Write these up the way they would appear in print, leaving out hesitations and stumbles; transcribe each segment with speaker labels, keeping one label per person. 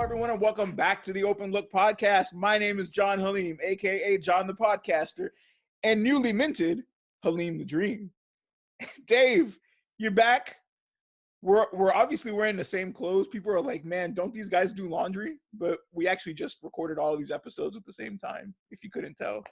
Speaker 1: everyone, and welcome back to the Open Look Podcast. My name is John Halim, a.k.a. John the Podcaster, and newly minted Halim the Dream. Dave, you're back. We're obviously wearing the same clothes. People are like, man, don't these guys do laundry? But we actually just recorded all of these episodes at the same time, if you couldn't tell.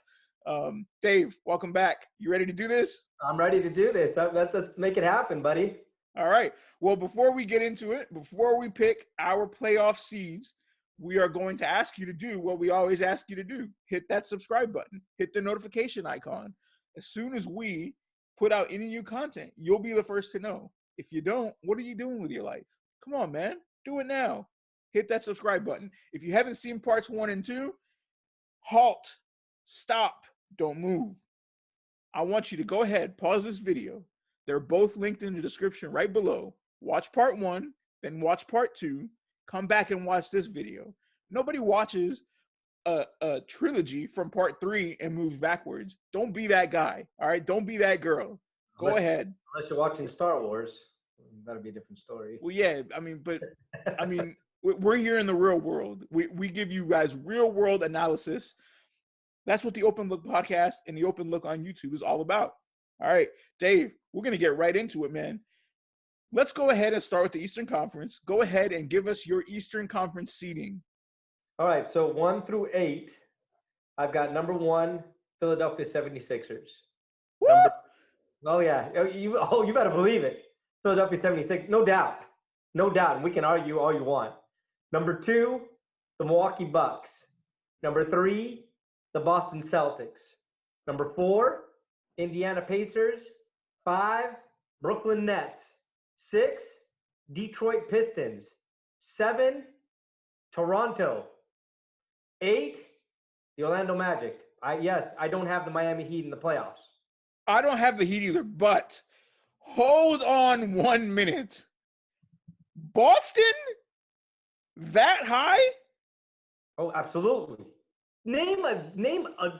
Speaker 1: Dave, welcome back. You ready to do this?
Speaker 2: I'm ready to do this. Let's make it happen, buddy.
Speaker 1: All right. Well, before we get into it, before we pick our playoff seeds, we are going to ask you to do what we always ask you to do. Hit that subscribe button. Hit the notification icon. As soon as we put out any new content, you'll be the first to know. If you don't, what are you doing with your life? Come on, man. Do it now. Hit that subscribe button. If you haven't seen parts 1 and 2, halt, stop, don't move. I want you to go ahead, pause this video. They're both linked in the description right below. Watch part 1, then watch part 2. Come back and watch this video. Nobody watches a trilogy from part 3 and moves backwards. Don't be that guy, all right? Don't be that girl. Go ahead.
Speaker 2: Unless you're watching Star Wars, that'll be a different story.
Speaker 1: Well, yeah, we're here in the real world. We give you guys real world analysis. That's what the Open Look Podcast and the Open Look on YouTube is all about. All right, Dave, we're going to get right into it, man. Let's go ahead and start with the Eastern Conference. Go ahead and give us your Eastern Conference seeding.
Speaker 2: All right, so 1 through 8, I've got number 1, Philadelphia 76ers.
Speaker 1: Woo!
Speaker 2: Oh, yeah. You better believe it. Philadelphia 76, no doubt. No doubt. And we can argue all you want. Number 2, the Milwaukee Bucks. Number 3, the Boston Celtics. Number 4, Indiana Pacers. 5, Brooklyn Nets. 6, Detroit Pistons. 7, Toronto. 8, the Orlando Magic. I don't have the Miami Heat in the playoffs.
Speaker 1: I don't have the Heat either, but hold on 1 minute. Boston? That high?
Speaker 2: Oh, absolutely. Name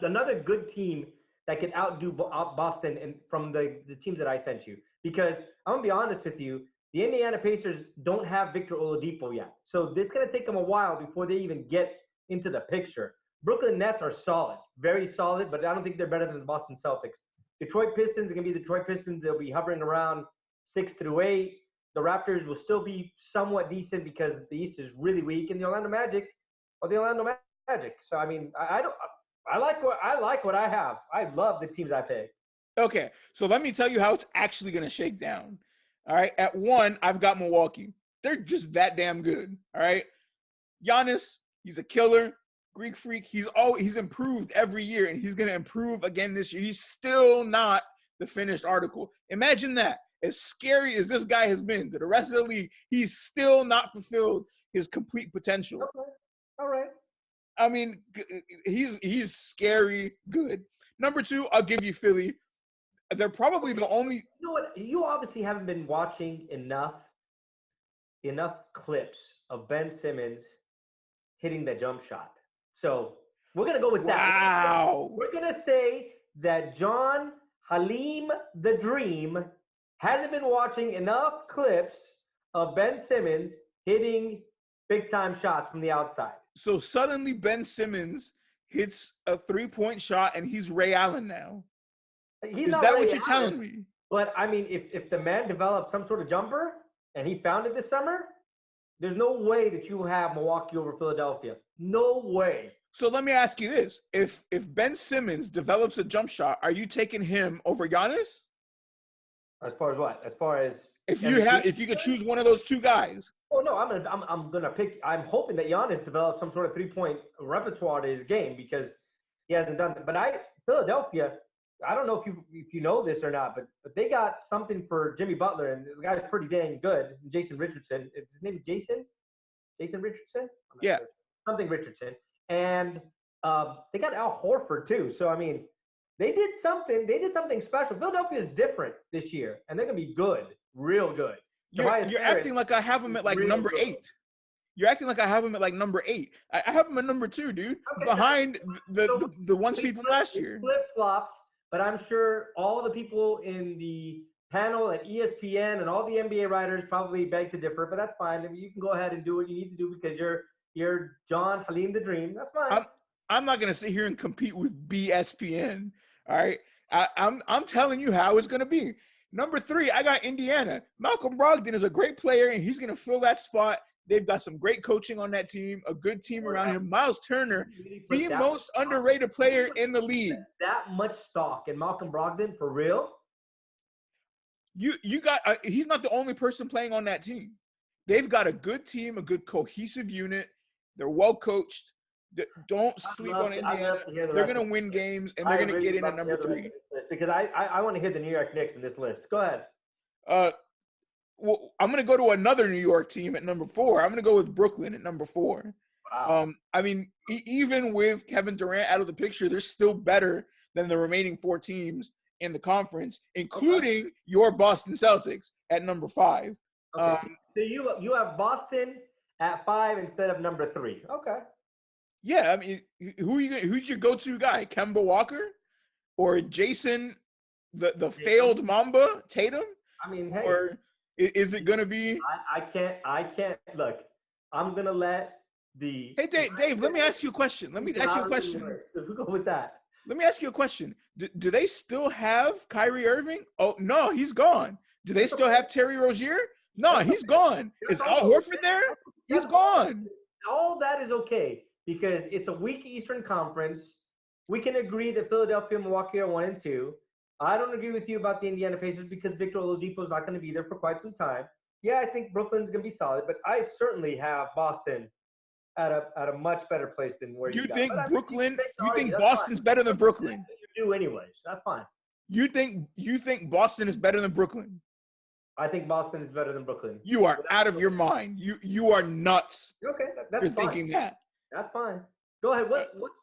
Speaker 2: another good team that could outdo Boston and from the teams that I sent you. Because I'm going to be honest with you, the Indiana Pacers don't have Victor Oladipo yet. So it's going to take them a while before they even get into the picture. Brooklyn Nets are solid, very solid, but I don't think they're better than the Boston Celtics. Detroit Pistons are going to be Detroit Pistons. They'll be hovering around 6 through 8. The Raptors will still be somewhat decent because the East is really weak. And the Orlando Magic are the Orlando Magic. So, I mean, I like what I have. I love the teams I picked.
Speaker 1: Okay, so let me tell you how it's actually going to shake down. All right, at 1, I've got Milwaukee. They're just that damn good. All right, Giannis, he's a killer. Greek freak. He's improved every year, and he's going to improve again this year. He's still not the finished article. Imagine that. As scary as this guy has been to the rest of the league, he's still not fulfilled his complete potential.
Speaker 2: Okay. All right.
Speaker 1: I mean, he's scary good. Number 2, I'll give you Philly. They're probably the only.
Speaker 2: You know what? You obviously haven't been watching enough clips of Ben Simmons hitting the jump shot. So we're going to go with that.
Speaker 1: Wow.
Speaker 2: We're going to say that John Halim the Dream hasn't been watching enough clips of Ben Simmons hitting big-time shots from the outside.
Speaker 1: So suddenly Ben Simmons hits a 3-point shot, and he's Ray Allen now. Is that what you're telling me?
Speaker 2: But, I mean, if the man developed some sort of jumper and he found it this summer, there's no way that you have Milwaukee over Philadelphia. No way.
Speaker 1: So let me ask you this. If Ben Simmons develops a jump shot, are you taking him over Giannis?
Speaker 2: As far as what? As far as
Speaker 1: if you could choose one of those two guys.
Speaker 2: Oh no, I'm gonna pick. I'm hoping that Giannis develops some sort of 3-point repertoire to his game because he hasn't done it. But Philadelphia, I don't know if you know this or not, but they got something for Jimmy Butler, and the guy's pretty dang good. Jason Richardson. Is his name Jason? Jason Richardson?
Speaker 1: Yeah.
Speaker 2: Sure. Something Richardson. And they got Al Horford too. So I mean, they did something special. Philadelphia is different this year, and they're gonna be good, real good.
Speaker 1: You're acting like I have him at like number 8. You're acting like I have him at like number 8. I have him at number 2, dude, okay, behind the 1 seed from last year.
Speaker 2: Flip-flopped, but I'm sure all the people in the panel at ESPN and all the NBA writers probably beg to differ, but that's fine. I mean, you can go ahead and do what you need to do because You're John Halim the Dream. That's fine.
Speaker 1: I'm not gonna sit here and compete with BSPN. All right, I'm telling you how it's gonna be. Number 3, I got Indiana. Malcolm Brogdon is a great player, and he's gonna fill that spot. They've got some great coaching on that team, a good team around him. Miles Turner, the most underrated player in the league.
Speaker 2: That much stock in Malcolm Brogdon, for real?
Speaker 1: You got he's not the only person playing on that team. They've got a good team, a good cohesive unit. They're well coached. Don't sleep on Indiana. They're going to win games, and they're going to get in at number 3.
Speaker 2: Because I want to hear the New York Knicks in this list. Go ahead.
Speaker 1: Well, I'm going to go to another New York team at number 4. I'm going to go with Brooklyn at number 4.
Speaker 2: Wow.
Speaker 1: I mean, even with Kevin Durant out of the picture, they're still better than the remaining 4 teams in the conference, including your Boston Celtics at number 5.
Speaker 2: Okay. So you have Boston at 5 instead of number 3. Okay.
Speaker 1: Yeah, I mean, who's your go-to guy? Kemba Walker or Jason, the failed Mamba Tatum?
Speaker 2: I mean, hey,
Speaker 1: or is it going to be?
Speaker 2: I can't look. I'm gonna let the.
Speaker 1: Hey, Dave. Let me ask you a question. So
Speaker 2: who go with that?
Speaker 1: Let me ask you a question. Do they still have Kyrie Irving? Oh no, he's gone. Do they still have Terry Rozier? No, he's gone. Is Al Horford there? He's gone.
Speaker 2: All that is okay because it's a weak Eastern Conference. We can agree that Philadelphia and Milwaukee are 1 and 2. I don't agree with you about the Indiana Pacers because Victor Oladipo is not going to be there for quite some time. Yeah, I think Brooklyn's going to be solid, but I certainly have Boston at a much better place than where you
Speaker 1: think Brooklyn. You think Boston's better than Brooklyn?
Speaker 2: You do anyways. That's fine.
Speaker 1: You think Boston is better than Brooklyn?
Speaker 2: I think Boston is better than Brooklyn.
Speaker 1: You are out of your mind. You are nuts.
Speaker 2: Okay, that's
Speaker 1: You're
Speaker 2: fine.
Speaker 1: thinking that.
Speaker 2: That's fine. Go ahead.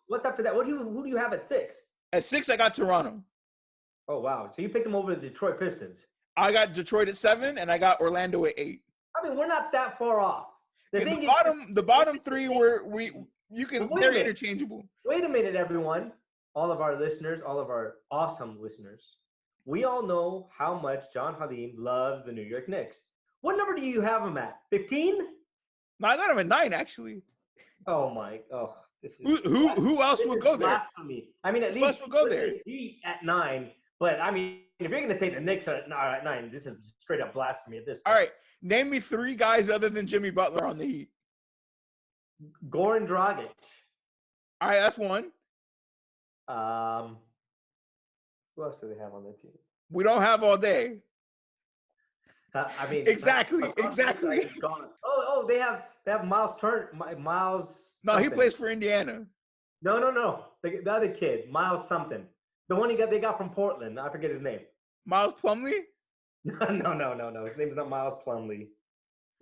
Speaker 2: What's after that? Who do you have at 6?
Speaker 1: At 6, I got Toronto.
Speaker 2: Oh wow! So you picked them over the Detroit Pistons.
Speaker 1: I got Detroit at 7, and I got Orlando at 8.
Speaker 2: I mean, we're not that far off.
Speaker 1: The bottom 3 they're interchangeable.
Speaker 2: Wait a minute, everyone. All of our listeners, all of our awesome listeners. We all know how much John Halim loves the New York Knicks. What number do you have him at? 15?
Speaker 1: No, I got him at 9, actually.
Speaker 2: This is
Speaker 1: who else would go there?
Speaker 2: Blasphemy. I mean, at
Speaker 1: who
Speaker 2: least
Speaker 1: else would go there?
Speaker 2: He at 9. But I mean, if you're going to take the Knicks at 9, this is straight up blasphemy at this point.
Speaker 1: All right, name me 3 guys other than Jimmy Butler on the Heat.
Speaker 2: Goran Dragic.
Speaker 1: All right, that's 1.
Speaker 2: Who else do they have on their team?
Speaker 1: We don't have all day.
Speaker 2: I mean,
Speaker 1: exactly.
Speaker 2: Oh, they have Miles Turner. Miles.
Speaker 1: No,
Speaker 2: something.
Speaker 1: he plays for Indiana.
Speaker 2: No. The other kid, Miles something. The one they got from Portland. I forget his name.
Speaker 1: Miles Plumlee?
Speaker 2: No. His name's not Miles Plumlee.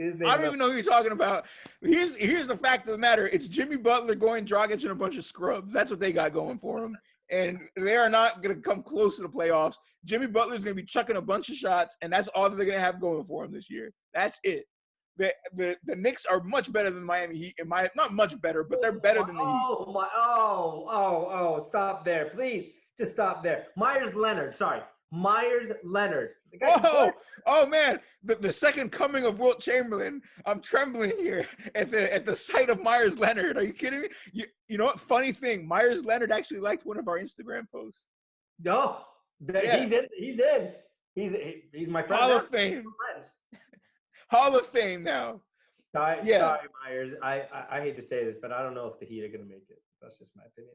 Speaker 1: I don't even know who you're talking about. Here's the fact of the matter. It's Jimmy Butler, Goran Dragic, and a bunch of scrubs. That's what they got going for them. And they are not going to come close to the playoffs. Jimmy Butler's going to be chucking a bunch of shots, and that's all that they're going to have going for him this year. That's it. The Knicks are much better than Miami Heat. Not much better, but they're better than the Heat.
Speaker 2: Stop there. Please, just stop there. Meyers Leonard.
Speaker 1: Oh man, the second coming of Wilt Chamberlain. I'm trembling here at the sight of Meyers Leonard. Are you kidding me? You know what? Funny thing, Meyers Leonard actually liked one of our Instagram posts.
Speaker 2: No, he's in. He's my friend.
Speaker 1: Hall of Fame. Hall of Fame now.
Speaker 2: Sorry, Meyers. I hate to say this, but I don't know if the Heat are going to make it. That's just my opinion.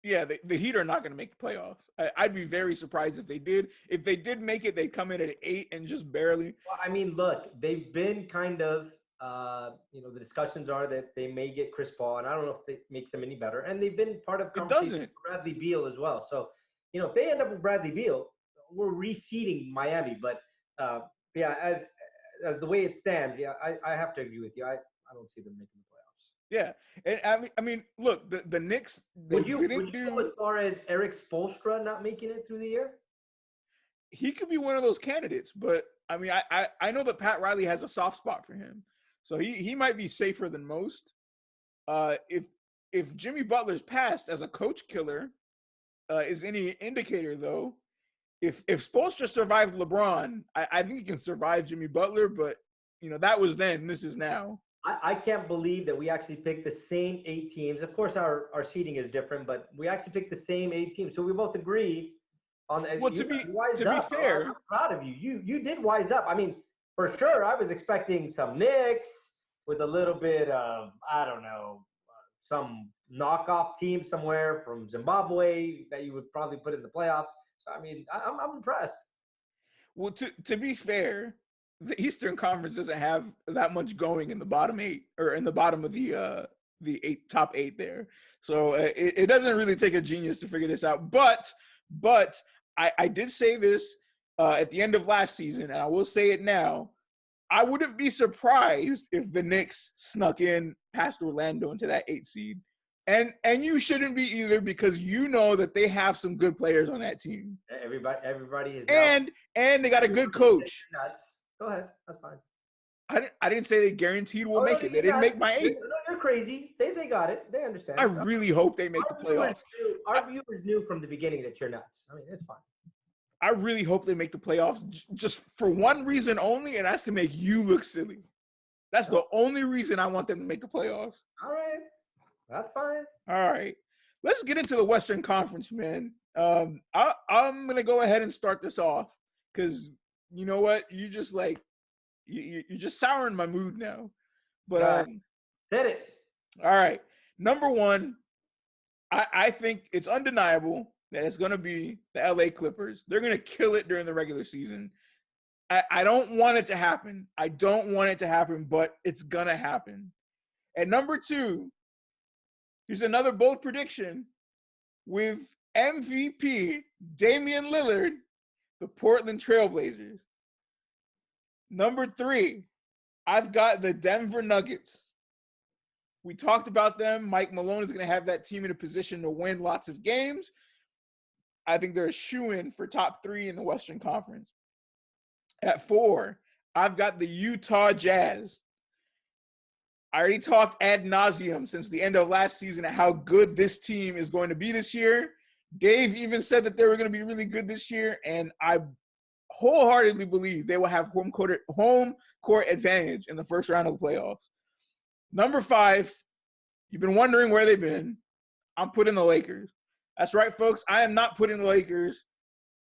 Speaker 1: Yeah, the Heat are not going to make the playoffs. I'd be very surprised if they did. If they did make it, they'd come in at 8 and just barely.
Speaker 2: Well, I mean, look, they've been kind of, the discussions are that they may get Chris Paul, and I don't know if it makes them any better. And they've been part of conversation with Bradley Beal as well. So, if they end up with Bradley Beal, we're reseeding Miami. But, as the way it stands, I have to agree with you. I don't see them making the playoffs.
Speaker 1: Yeah, and I mean, look, the Knicks.
Speaker 2: Would you go as far as Eric Spoelstra not making it through the year?
Speaker 1: He could be one of those candidates, but I mean, I know that Pat Riley has a soft spot for him, so he might be safer than most. If Jimmy Butler's past as a coach killer is any indicator, though, if Spoelstra survived LeBron, I think he can survive Jimmy Butler, but that was then. This is now.
Speaker 2: I can't believe that we actually picked the same 8 teams. Of course, our seating is different, but we actually picked the same 8 teams. So we both agree on that.
Speaker 1: Well,
Speaker 2: You
Speaker 1: to
Speaker 2: wised
Speaker 1: be
Speaker 2: up. I'm
Speaker 1: fair,
Speaker 2: proud of you. You did wise up. I mean, for sure, I was expecting some Knicks with a little bit of, I don't know, some knockoff team somewhere from Zimbabwe that you would probably put in the playoffs. So, I mean, I'm impressed.
Speaker 1: well, to be fair, the Eastern Conference doesn't have that much going in the bottom 8 or in the bottom of the top 8 there. So it doesn't really take a genius to figure this out. But I did say this at the end of last season, and I will say it now. I wouldn't be surprised if the Knicks snuck in past Orlando into that 8 seed. And you shouldn't be either, because you know that they have some good players on that team.
Speaker 2: Everybody is
Speaker 1: and they got a good coach.
Speaker 2: Nuts. Go ahead. That's fine.
Speaker 1: I didn't say they guaranteed we'll make it. They didn't make my 8.
Speaker 2: You're crazy. They got it. They understand.
Speaker 1: I really hope they make the playoffs.
Speaker 2: Our viewers knew from the beginning that you're nuts. I mean, it's fine.
Speaker 1: I really hope they make the playoffs just for one reason only, and that's to make you look silly. That's the only reason I want them to make the playoffs.
Speaker 2: All right. That's fine.
Speaker 1: All right. Let's get into the Western Conference, man. I'm going to go ahead and start this off because you know what? You just like you're just souring my mood now. But
Speaker 2: Hit it.
Speaker 1: All right. Number 1, I think it's undeniable that it's going to be the LA Clippers. They're going to kill it during the regular season. I don't want it to happen. I don't want it to happen, but it's going to happen. At number 2, here's another bold prediction with MVP Damian Lillard, the Portland Trailblazers. Number 3, I've got the Denver Nuggets. We talked about them. Mike Malone is going to have that team in a position to win lots of games. I think they're a shoo-in for top 3 in the Western Conference. At 4, I've got the Utah Jazz. I already talked ad nauseum since the end of last season at how good this team is going to be this year. Dave even said that they were going to be really good this year, and I wholeheartedly believe they will have home court advantage in the first round of the playoffs. Number 5, you've been wondering where they've been. I'm putting the Lakers. That's right, folks. I am not putting the Lakers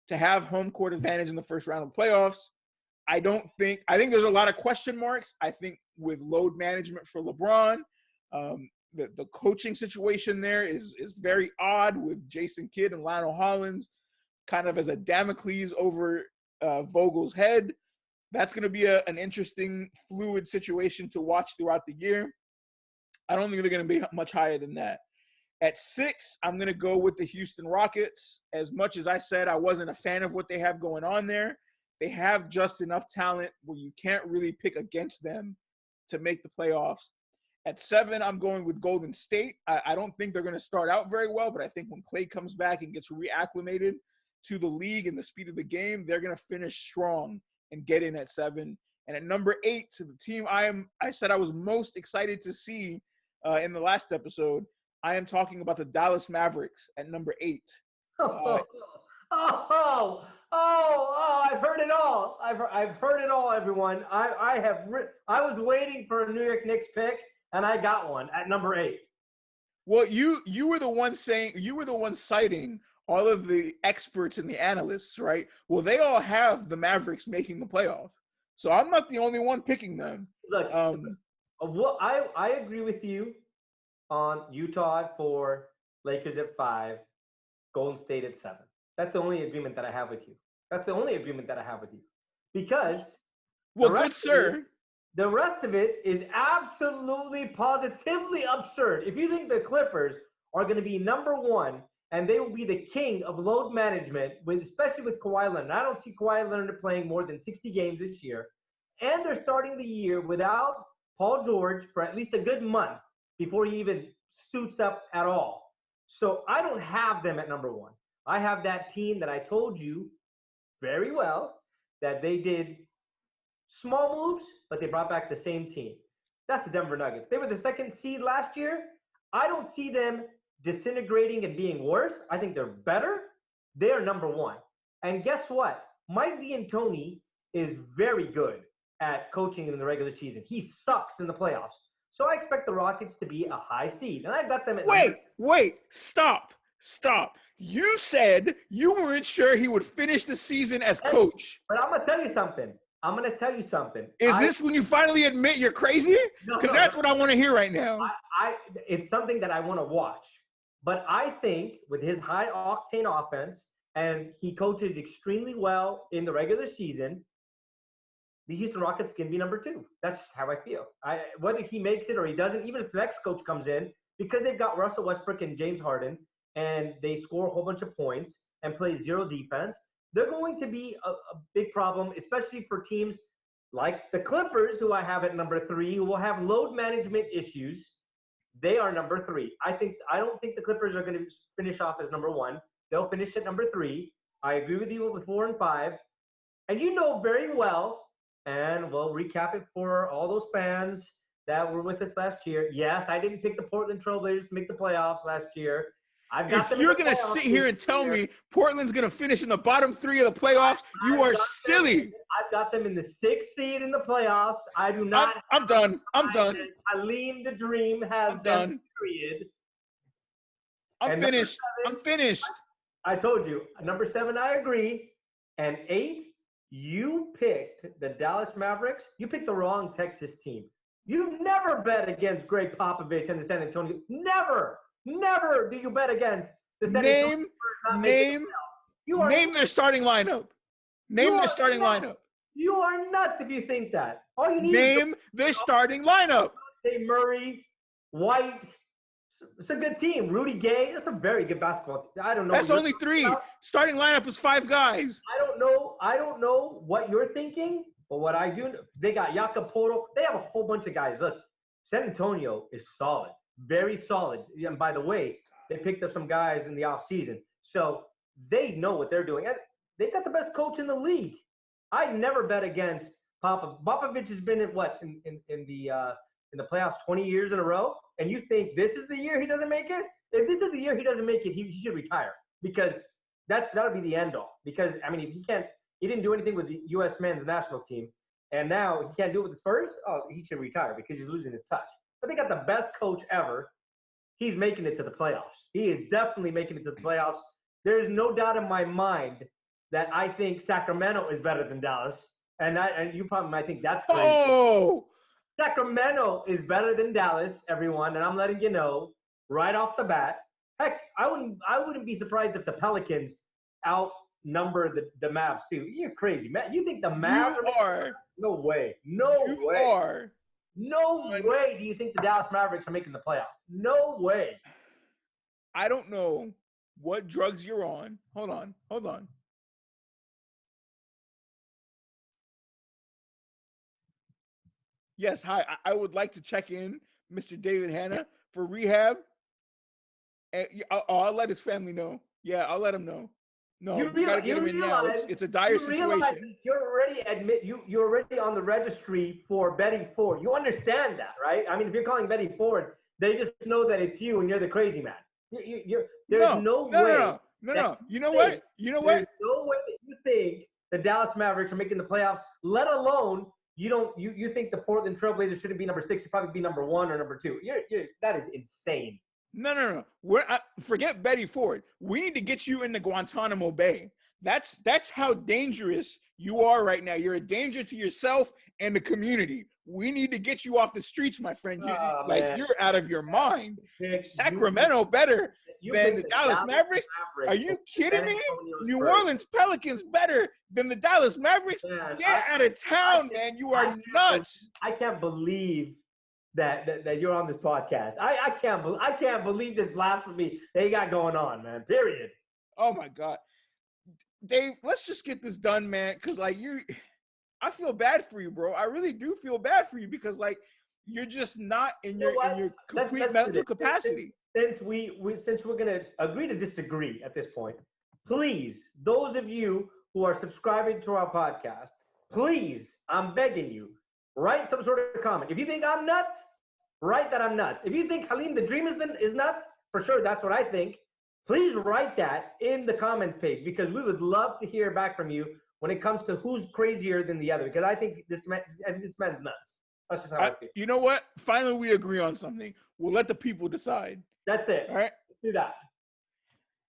Speaker 1: to have home court advantage in the first round of the playoffs. I think there's a lot of question marks. I think with load management for LeBron, the coaching situation there is very odd with Jason Kidd and Lionel Hollins kind of as a Damocles over Vogel's head. That's going to be an interesting, fluid situation to watch throughout the year. I don't think they're going to be much higher than that. At 6, I'm going to go with the Houston Rockets. As much as I said I wasn't a fan of what they have going on there, they have just enough talent where you can't really pick against them to make the playoffs. At 7, I'm going with Golden State. I don't think they're going to start out very well, but I think when Klay comes back and gets reacclimated to the league and the speed of the game, they're going to finish strong and get in at 7. And at number 8, to the team I said I was most excited to see in the last episode, I am talking about the Dallas Mavericks at number 8.
Speaker 2: I've heard it all. I've heard it all, everyone. I was waiting for a New York Knicks pick, and I got one at number 8.
Speaker 1: Well, you were the one citing all of the experts and the analysts, right? Well, they all have the Mavericks making the playoffs. So I'm not the only one picking them.
Speaker 2: Look, I agree with you on Utah at 4, Lakers at 5, Golden State at 7. That's the only agreement that I have with you. Because
Speaker 1: good sir.
Speaker 2: The rest of it is absolutely, positively absurd. If you think the Clippers are going to be number 1 and they will be the king of load management, especially with Kawhi Leonard. I don't see Kawhi Leonard playing more than 60 games this year. And they're starting the year without Paul George for at least a good month before he even suits up at all. So I don't have them at number 1. I have that team that I told you very well that they did small moves, but they brought back the same team. That's the Denver Nuggets. They were the 2nd seed last year. I don't see them disintegrating and being worse. I think they're better. They're number 1. And guess what? Mike D'Antoni is very good at coaching in the regular season. He sucks in the playoffs. So I expect the Rockets to be a high seed. And I got them at
Speaker 1: Wait, stop. You said you weren't sure he would finish the season as coach.
Speaker 2: But I'm going to tell you something.
Speaker 1: Is this when you finally admit you're crazy? Because that's what I want to hear right now.
Speaker 2: It's something that I want to watch. But I think with his high-octane offense, and he coaches extremely well in the regular season, the Houston Rockets can be number 2. That's how I feel. Whether he makes it or he doesn't, even if the next coach comes in, because they've got Russell Westbrook and James Harden, and they score a whole bunch of points and play zero defense, they're going to be a big problem, especially for teams like the Clippers, who I have at number 3, who will have load management issues. They are number 3. I don't think the Clippers are going to finish off as number 1. They'll finish at number 3. I agree with you with 4 and 5. And you know very well, and we'll recap it for all those fans that were with us last year. Yes, I didn't pick the Portland Trailblazers to make the playoffs last year.
Speaker 1: If you're going to sit here and tell me Portland's going to finish in the bottom 3 of the playoffs, you are silly.
Speaker 2: I've got them in the 6th seed in the playoffs. I do not.
Speaker 1: I'm done.
Speaker 2: Halim the Dream has done. Period.
Speaker 1: I'm finished.
Speaker 2: I told you. Number 7, I agree. And 8, you picked the Dallas Mavericks. You picked the wrong Texas team. You never bet against Greg Popovich and the San Antonio. Never do you bet against the San Antonio.
Speaker 1: Name their starting lineup. Name their starting lineup.
Speaker 2: You are nuts if you think that. All you need
Speaker 1: Name their starting lineup.
Speaker 2: Say Murray, White. It's a good team. Rudy Gay. That's a very good basketball team. I don't know.
Speaker 1: That's only 3. Starting lineup is 5 guys.
Speaker 2: I don't know what you're thinking, but what I do, they got Jakob Poeltl. They have a whole bunch of guys. Look, San Antonio is solid. Very solid. And by the way, they picked up some guys in the offseason. So they know what they're doing. And they've got the best coach in the league. I never bet against Popovich. Popovich has been in the playoffs 20 years in a row. And you think this is the year he doesn't make it? If this is the year he doesn't make it, he should retire, because that would be the end all. Because I mean, if he didn't do anything with the U.S. men's national team, and now he can't do it with the Spurs. Oh, he should retire because he's losing his touch. But they got the best coach ever. He's making it to the playoffs. He is definitely making it to the playoffs. There is no doubt in my mind that I think Sacramento is better than Dallas. And you probably might think that's crazy.
Speaker 1: Oh!
Speaker 2: Sacramento is better than Dallas, everyone, and I'm letting you know right off the bat. Heck, I wouldn't be surprised if the Pelicans outnumber the Mavs too. You're crazy, man. You think the Mavs
Speaker 1: are?
Speaker 2: No way.
Speaker 1: No
Speaker 2: way do you think the Dallas Mavericks are making the playoffs. No way.
Speaker 1: I don't know what drugs you're on. Hold on. Yes, hi. I would like to check in Mr. David Hanna for rehab. And I'll let his family know. Yeah, I'll let him know. No, we got to get him in now. It's a dire situation.
Speaker 2: You're already on the registry for Betty Ford. You understand that, right? I mean, if you're calling Betty Ford, they just know that it's you and you're the crazy man. There's no way.
Speaker 1: No. You know what?
Speaker 2: There's no way that you think the Dallas Mavericks are making the playoffs, let alone you think the Portland Trailblazers shouldn't be number 6, should probably be number 1 or number 2. That is insane.
Speaker 1: No. Forget Betty Ford. We need to get you into Guantanamo Bay. That's how dangerous you are right now. You're a danger to yourself and the community. We need to get you off the streets, my friend. You're out of your mind. Sacramento better than the Dallas Mavericks? Are you kidding me? New Orleans Pelicans better than the Dallas Mavericks? Get out of town, man. You are nuts.
Speaker 2: I can't believe that you're on this podcast. I can't believe this blasphemy they got going on, man. Period.
Speaker 1: Oh my God. Dave, let's just get this done, man. Cause I feel bad for you, bro. I really do feel bad for you because you're just not in your complete mental capacity.
Speaker 2: Since we're gonna agree to disagree at this point, please, those of you who are subscribing to our podcast, please, I'm begging you, write some sort of comment. If you think I'm nuts, write that I'm nuts. If you think Halim the Dream is nuts, for sure, that's what I think. Please write that in the comments page because we would love to hear back from you when it comes to who's crazier than the other. Because I think this man's nuts. That's just how I feel.
Speaker 1: You know what? Finally, we agree on something. We'll let the people decide.
Speaker 2: That's it.
Speaker 1: All right.
Speaker 2: Let's do that.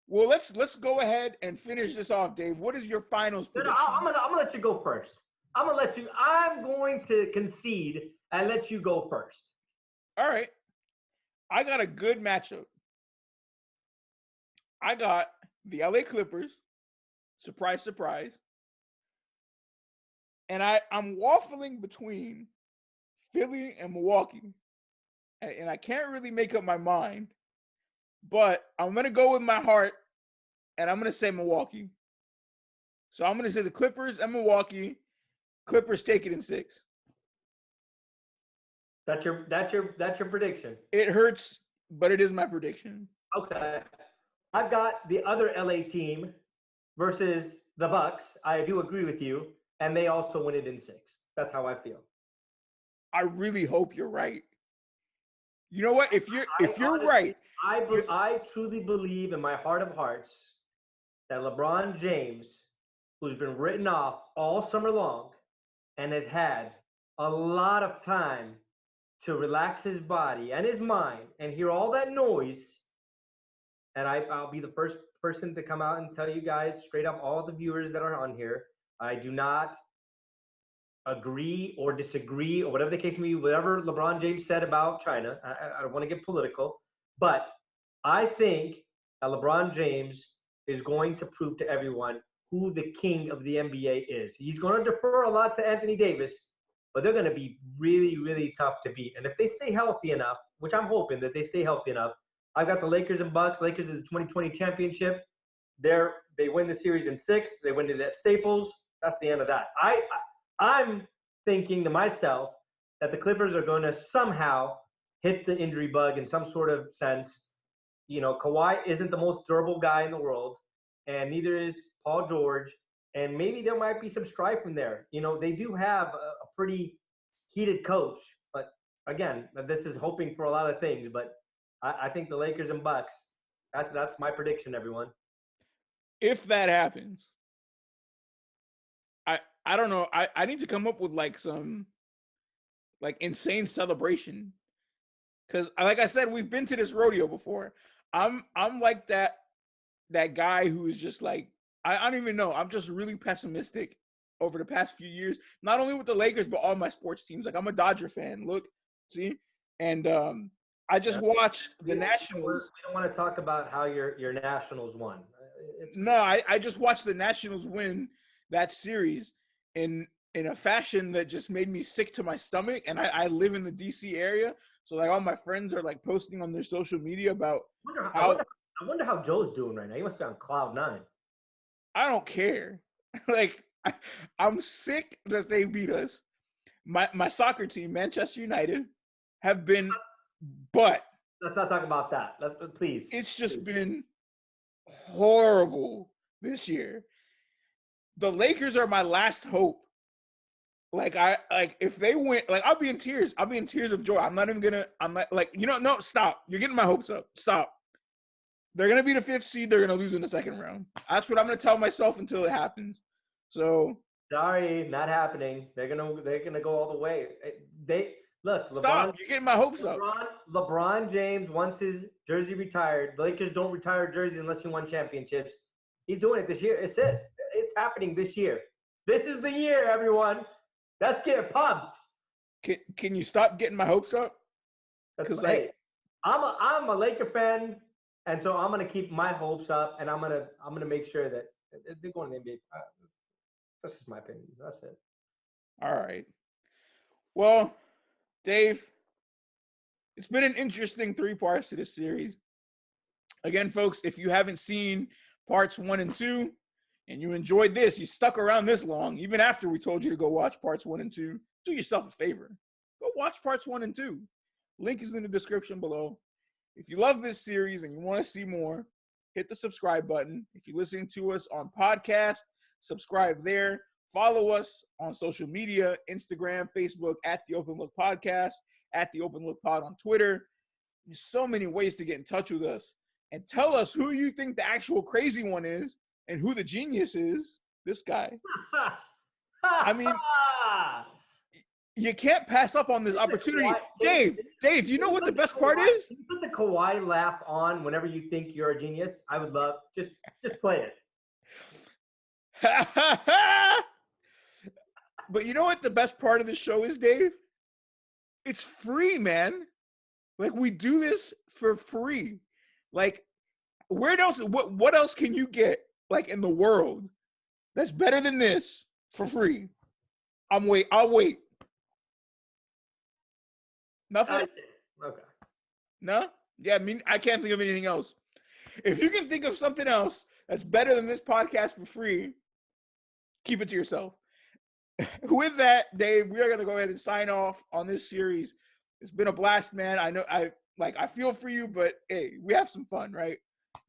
Speaker 1: Well, let's go ahead and finish this off, Dave. What is your finals prediction?
Speaker 2: I'm gonna let you go first. I'm going to concede and let you go first.
Speaker 1: All right. I got a good matchup. I got the LA Clippers. Surprise, surprise. And I'm waffling between Philly and Milwaukee. And I can't really make up my mind. But I'm going to go with my heart, and I'm going to say Milwaukee. So I'm going to say the Clippers and Milwaukee. Clippers take it in 6.
Speaker 2: That's your prediction.
Speaker 1: It hurts, but it is my prediction.
Speaker 2: Okay. I've got the other LA team versus the Bucks. I do agree with you, and they also win it in 6. That's how I feel.
Speaker 1: I really hope you're right. You know what? If you're honestly, right,
Speaker 2: I truly believe in my heart of hearts that LeBron James, who's been written off all summer long and has had a lot of time to relax his body and his mind and hear all that noise, and I'll be the first person to come out and tell you guys straight up, all the viewers that are on here, I do not agree or disagree or whatever the case may be, whatever LeBron James said about China. I don't want to get political, but I think that LeBron James is going to prove to everyone who the king of the NBA is. He's going to defer a lot to Anthony Davis, but they're going to be really, really tough to beat. And if they stay healthy enough, which I'm hoping that they stay healthy enough, I've got the Lakers and Bucks. Lakers in the 2020 championship. They win the series in 6. They win it at Staples. That's the end of that. I'm thinking to myself that the Clippers are going to somehow hit the injury bug in some sort of sense. You know, Kawhi isn't the most durable guy in the world, and neither is Paul George. And maybe there might be some strife in there. You know, they do have a pretty heated coach. But again, this is hoping for a lot of things. But I think the Lakers and Bucks, that's my prediction, everyone.
Speaker 1: If that happens, I don't know. I need to come up with like some like insane celebration. Cause like I said, we've been to this rodeo before. I'm like that guy who is just like, I don't even know. I'm just really pessimistic over the past few years, not only with the Lakers, but all my sports teams. Like I'm a Dodger fan. Look, see? And I just watched the Nationals.
Speaker 2: We don't want to talk about how your Nationals won.
Speaker 1: I just watched the Nationals win that series in a fashion that just made me sick to my stomach. And I live in the DC area. So like all my friends are like posting on their social media about
Speaker 2: I wonder how Joe's doing right now. He must be on cloud 9.
Speaker 1: I don't care. Like I'm sick that they beat us. My soccer team, Manchester United, have been but
Speaker 2: let's not talk about that. Please.
Speaker 1: It's just been horrible this year. The Lakers are my last hope. Like if they win, like I'll be in tears. I'll be in tears of joy. I'm not like, no, stop. You're getting my hopes up. Stop. They're gonna be the 5th seed. They're gonna lose in the 2nd round. That's what I'm gonna tell myself until it happens. So
Speaker 2: sorry, not happening. They're gonna go all the way. Look,
Speaker 1: stop. You're getting my hopes up.
Speaker 2: LeBron James wants his jersey retired. The Lakers don't retire jerseys unless you won championships. He's doing it this year. It's happening this year. This is the year, everyone. Let's get pumped.
Speaker 1: Can you stop getting my hopes up?
Speaker 2: Because I'm a Laker fan, and so I'm gonna keep my hopes up, and I'm gonna make sure that they're going to the NBA. That's just my opinion. That's it.
Speaker 1: All right. Well, Dave, it's been an interesting 3 parts to this series. Again, folks, if you haven't seen parts 1 and 2, and you enjoyed this, you stuck around this long, even after we told you to go watch parts 1 and 2, do yourself a favor. Go watch parts 1 and 2. Link is in the description below. If you love this series and you want to see more, hit the subscribe button. If you're listening to us on podcast, subscribe there. Follow us on social media, Instagram, Facebook, at The Open Look Podcast, at The Open Look Pod on Twitter. There's so many ways to get in touch with us. And tell us who you think the actual crazy one is and who the genius is. This guy. I mean, You can't pass up on this opportunity.
Speaker 2: Kawhi,
Speaker 1: Dave, you know what the best part is?
Speaker 2: Can you put the Kawhi laugh on whenever you think you're a genius? I would love just play it.
Speaker 1: But you know what the best part of the show is, Dave? It's free, man. Like, we do this for free. Like, where else? What else can you get, like, in the world that's better than this for free? I'll wait. Nothing?
Speaker 2: Okay.
Speaker 1: No? Yeah, I mean, I can't think of anything else. If you can think of something else that's better than this podcast for free, keep it to yourself. With that, Dave, we are going to go ahead and sign off on this series. It's been a blast, man. I know I feel for you, but hey, we have some fun, right?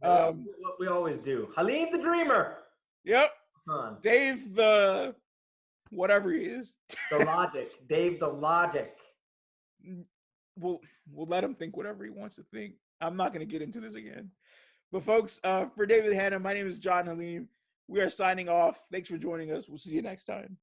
Speaker 2: We always do. Halim the Dreamer.
Speaker 1: Yep. Dave the whatever he is.
Speaker 2: The Logic. Dave the Logic.
Speaker 1: We'll let him think whatever he wants to think. I'm not going to get into this again. But folks, for David Hanna, my name is John Halim. We are signing off. Thanks for joining us. We'll see you next time.